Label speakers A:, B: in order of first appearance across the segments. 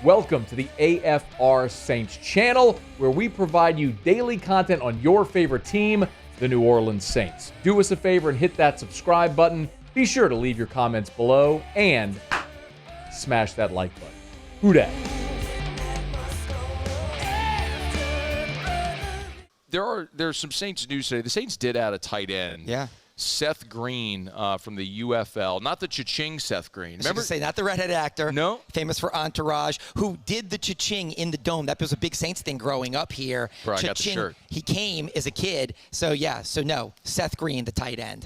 A: Welcome to the AFR Saints channel, where we provide you daily content on your favorite team, the New Orleans Saints. Do us a favor and hit that subscribe button. Be sure to leave your comments below and smash that like button. Who dat?
B: There's some Saints news today. The Saints did add a tight end.
C: Yeah.
B: Seth Green from the UFL. Not the cha-ching Seth Green.
C: Remember, say not the redheaded actor.
B: No.
C: Famous for Entourage, who did the cha-ching in the Dome. That was a big Saints thing growing up here.
B: Bro, I got the shirt.
C: He came as a kid. So, yeah. So, no. Seth Green, the tight end.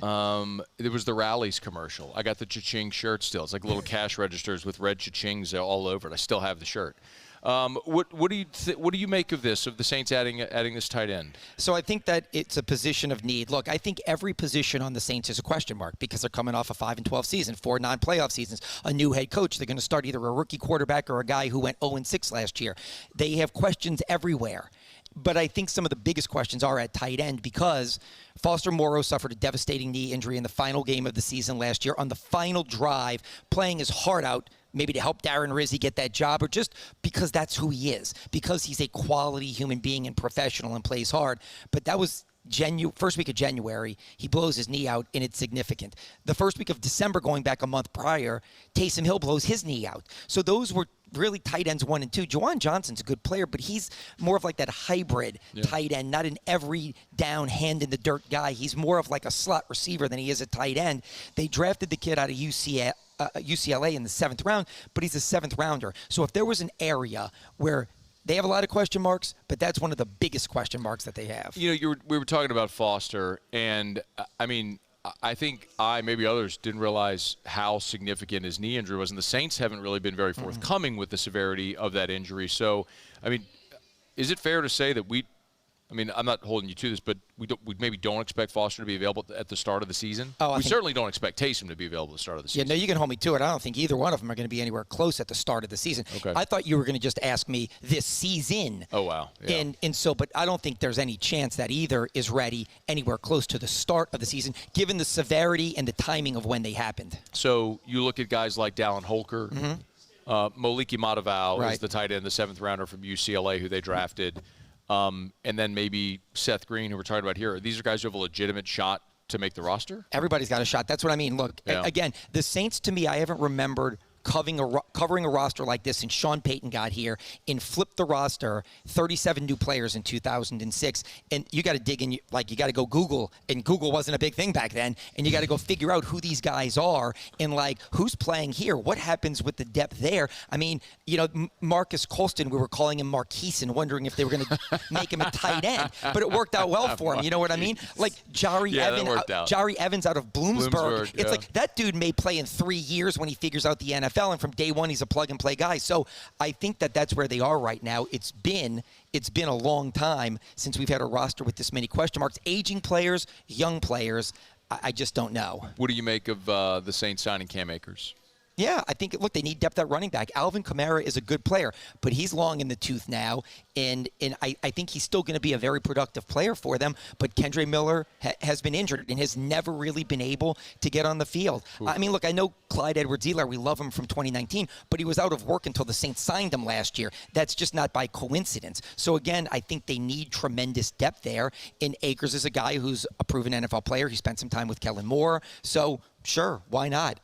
B: It was the Rallies commercial. I got the cha-ching shirt still. It's like little cash registers with red cha-chings all over it. I still have the shirt. What do you make of this, of the Saints adding this tight end?
C: So I think that it's a position of need. Look, I think every position on the Saints is a question mark because they're coming off a 5-12 season, 4 non-playoff seasons, a new head coach. They're going to start either a rookie quarterback or a guy who went 0-6 last year. They have questions everywhere. But I think some of the biggest questions are at tight end because Foster Moreau suffered a devastating knee injury in the final game of the season last year on the final drive, playing his heart out, maybe to help Darren Rizzi get that job, or just because that's who he is, because he's a quality human being and professional and plays hard. But that was first week of January, he blows his knee out, and it's significant. The first week of December, going back a month prior, Taysom Hill blows his knee out. So those were really tight ends 1 and 2. Juwan Johnson's a good player, but he's more of like that hybrid tight end, not an every down, hand-in-the-dirt guy. He's more of like a slot receiver than he is a tight end. They drafted the kid out of UCLA in the 7th round, but he's a 7th rounder. So if there was an area where they have a lot of question marks, but that's one of the biggest question marks that they have.
B: You know, we were talking about Foster, and I mean, I think maybe others didn't realize how significant his knee injury was, and the Saints haven't really been very forthcoming with the severity of that injury. So, I mean, is it fair to say that I'm not holding you to this, but we maybe don't expect Foster to be available at the start of the season? We certainly don't expect Taysom to be available at the start of the season.
C: Yeah, no, you can hold me to it. I don't think either one of them are going to be anywhere close at the start of the season.
B: Okay.
C: I thought you were going to just ask me this season.
B: Oh, wow. Yeah.
C: But I don't think there's any chance that either is ready anywhere close to the start of the season, given the severity and the timing of when they happened.
B: So you look at guys like Dallin Holker, Moliki Matavao is the tight end, the 7th rounder from UCLA who they drafted. And then maybe Seth Green, who we're talking about here. These are guys who have a legitimate shot to make the roster?
C: Everybody's got a shot. That's what I mean. Look, again, the Saints, to me, I haven't remembered covering a roster like this since Sean Payton got here and flipped the roster, 37 new players in 2006. And you got to dig in, you got to go Google, and Google wasn't a big thing back then, and you got to go figure out who these guys are and, who's playing here, what happens with the depth there. I mean, Marcus Colston, we were calling him Marqueson, wondering if they were going to make him a tight end, but it worked out well for him. You know what I mean? Like Jari Evans out of Bloomsburg. It's like that dude may play in 3 years when he figures out the NFL. And from day one, he's a plug-and-play guy. So I think that's where they are right now. It's been a long time since we've had a roster with this many question marks. Aging players, young players, I just don't know.
B: What do you make of the Saints signing Cam Akers?
C: Yeah, I think, look, they need depth at running back. Alvin Kamara is a good player, but he's long in the tooth now, and I think he's still going to be a very productive player for them, but Kendre Miller has been injured and has never really been able to get on the field. Ooh. I mean, look, I know Clyde Edwards-Helaire, we love him from 2019, but he was out of work until the Saints signed him last year. That's just not by coincidence. So, again, I think they need tremendous depth there, and Akers is a guy who's a proven NFL player. He spent some time with Kellen Moore, so sure, why not?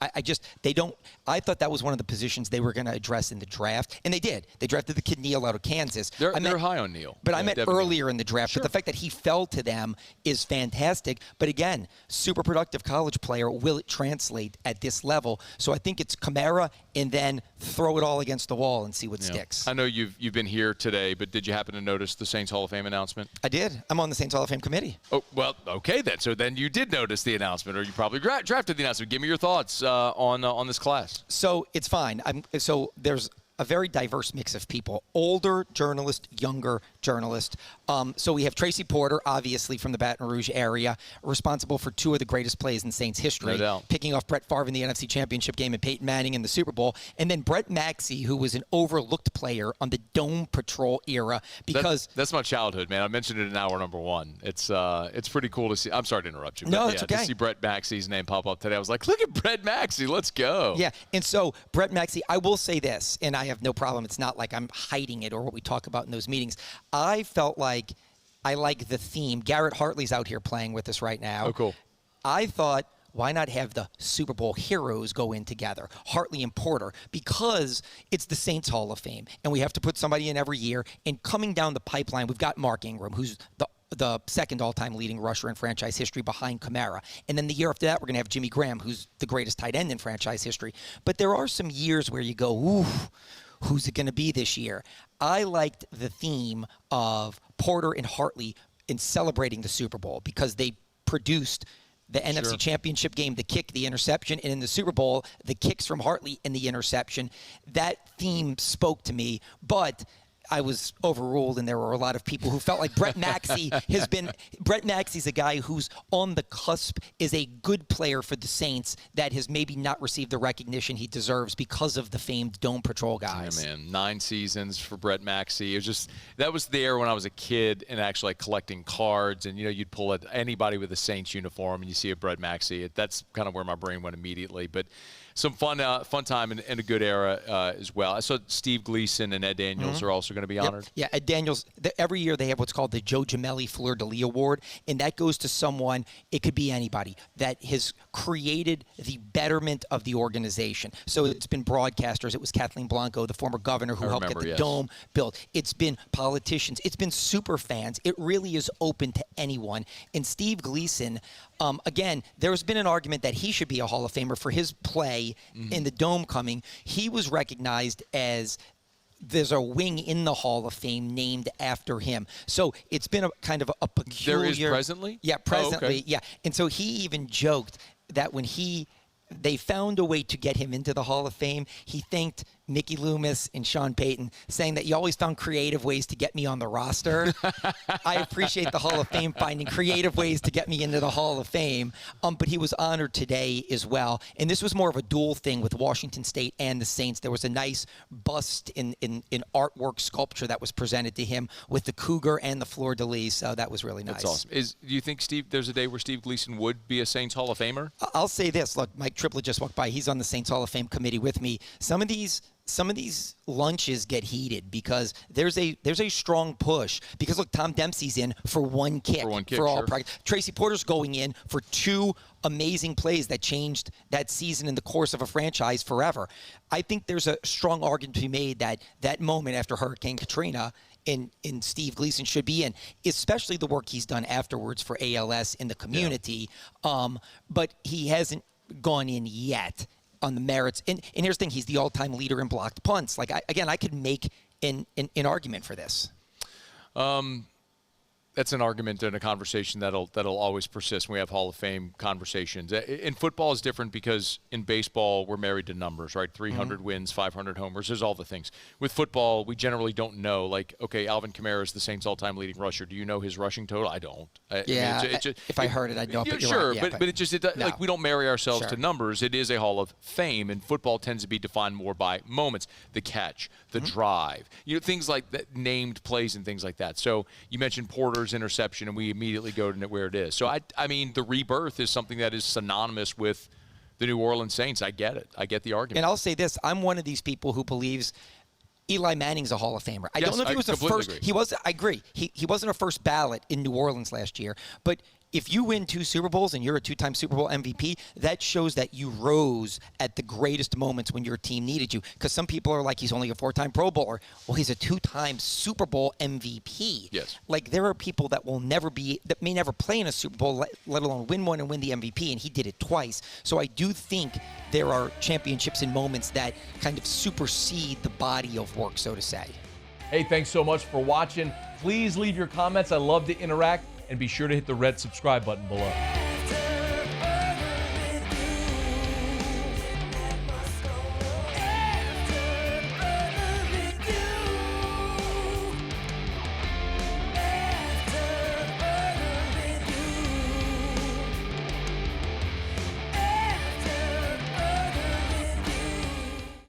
C: I thought that was one of the positions they were going to address in the draft, and they did. They drafted the kid Neal out of Kansas.
B: They're high on Neal.
C: But I meant earlier in the draft.
B: Sure.
C: But the fact that he fell to them is fantastic. But again, super productive college player. Will it translate at this level? So I think it's Kamara and then throw it all against the wall and see what sticks.
B: I know you've been here today, but did you happen to notice the Saints Hall of Fame announcement?
C: I did. I'm on the Saints Hall of Fame committee.
B: Oh, well, okay then. So then you did notice the announcement, or you probably drafted the announcement. Give me your thoughts on this class.
C: So it's fine. So there's a very diverse mix of people, older journalists, younger journalist. So we have Tracy Porter, obviously from the Baton Rouge area, responsible for two of the greatest plays in Saints history,
B: No doubt.
C: picking off Brett Favre in the NFC Championship game and Peyton Manning in the Super Bowl. And then Brett Maxey, who was an overlooked player on the Dome Patrol era because
B: that's my childhood, man. I mentioned it in hour number one. It's pretty cool to see. I'm sorry to interrupt you.
C: No,
B: but
C: it's okay.
B: To see Brett Maxey's name pop up today, I was like, look at Brett Maxey. Let's go.
C: Yeah, and so Brett Maxey, I will say this, and I have no problem. It's not like I'm hiding it or what we talk about in those meetings. I felt like I like the theme. Garrett Hartley's out here playing with us right now.
B: Oh, cool.
C: I thought, why not have the Super Bowl heroes go in together, Hartley and Porter, because it's the Saints Hall of Fame, and we have to put somebody in every year. And coming down the pipeline, we've got Mark Ingram, who's the second all-time leading rusher in franchise history behind Kamara. And then the year after that, we're going to have Jimmy Graham, who's the greatest tight end in franchise history. But there are some years where you go, ooh, who's it going to be this year? I liked the theme of Porter and Hartley in celebrating the Super Bowl because they produced the NFC Championship game, the kick, the interception, and in the Super Bowl, the kicks from Hartley and the interception. That theme spoke to me, but I was overruled, and there were a lot of people who felt like Brett Maxey Brett Maxey's a guy who's on the cusp, is a good player for the Saints that has maybe not received the recognition he deserves because of the famed Dome Patrol guys.
B: Yeah, man. 9 seasons for Brett Maxey. It was just, that was there when I was a kid and actually like collecting cards, and you'd pull at anybody with a Saints uniform and you see a Brett Maxey. That's kind of where my brain went immediately. But some fun time and a good era as well. I saw Steve Gleason and Ed Daniels are also going to be honored.
C: Yeah, Ed Daniels, every year they have what's called the Joe Gemelli Fleur-de-Lis Award, and that goes to someone, it could be anybody, that has created the betterment of the organization. So it's been broadcasters. It was Kathleen Blanco, the former governor who helped get the Dome built. It's been politicians. It's been super fans. It really is open to anyone. And Steve Gleason, again, there's been an argument that he should be a Hall of Famer for his play in the Dome coming. He was recognized as there's a wing in the Hall of Fame named after him. So it's been a kind of a peculiar.
B: There is presently?
C: Yeah, presently.
B: Oh, okay.
C: Yeah. And so he even joked that when they found a way to get him into the Hall of Fame, he thanked Mickey Loomis and Sean Payton, saying that you always found creative ways to get me on the roster. I appreciate the Hall of Fame finding creative ways to get me into the Hall of Fame. But he was honored today as well. And this was more of a dual thing with Washington State and the Saints. There was a nice bust in artwork sculpture that was presented to him with the Cougar and the Fleur-de-Lis. So that was really nice.
B: That's awesome. Do you think, Steve, there's a day where Steve Gleason would be a Saints Hall of Famer?
C: I'll say this. Look, Mike Triplett just walked by. He's on the Saints Hall of Fame committee with me. Some of these lunches get heated because there's a strong push. Because look, Tom Dempsey's in for one kick for all practice. Tracy Porter's going in for 2 amazing plays that changed that season in the course of a franchise forever. I think there's a strong argument to be made that moment after Hurricane Katrina in Steve Gleason should be in, especially the work he's done afterwards for ALS in the community. Yeah. But he hasn't gone in yet on the merits. And here's the thing, he's the all-time leader in blocked punts. Like, I could make an argument for this.
B: That's an argument and a conversation that'll always persist when we have Hall of Fame conversations. In football is different because in baseball we're married to numbers, right? 300 wins, 500 homers, there's all the things. With football, we generally don't know. Like, okay, Alvin Kamara is the Saints' all-time leading rusher. Do you know his rushing total? I don't.
C: If I heard it, I'd know. But
B: sure,
C: right.
B: but like we don't marry ourselves to numbers. It is a Hall of Fame, and football tends to be defined more by moments, the catch, the drive, things like that, named plays and things like that. So you mentioned Porter's interception, and we immediately go to where it is. So I mean, the rebirth is something that is synonymous with the New Orleans Saints. I get it. I get the argument.
C: And I'll say this: I'm one of these people who believes Eli Manning's a Hall of Famer. I don't know if he was the first.
B: Agree.
C: He was. I agree. He wasn't a first ballot in New Orleans last year, but if you win 2 Super Bowls and you're a 2-time Super Bowl MVP, that shows that you rose at the greatest moments when your team needed you. Because some people are like, he's only a 4-time Pro Bowler. Well, he's a 2-time Super Bowl MVP.
B: Yes.
C: Like, there are people that may never play in a Super Bowl, let alone win one and win the MVP, and he did it twice. So I do think there are championships and moments that kind of supersede the body of work, so to say.
A: Hey, thanks so much for watching. Please leave your comments. I love to interact. And be sure to hit the red subscribe button below.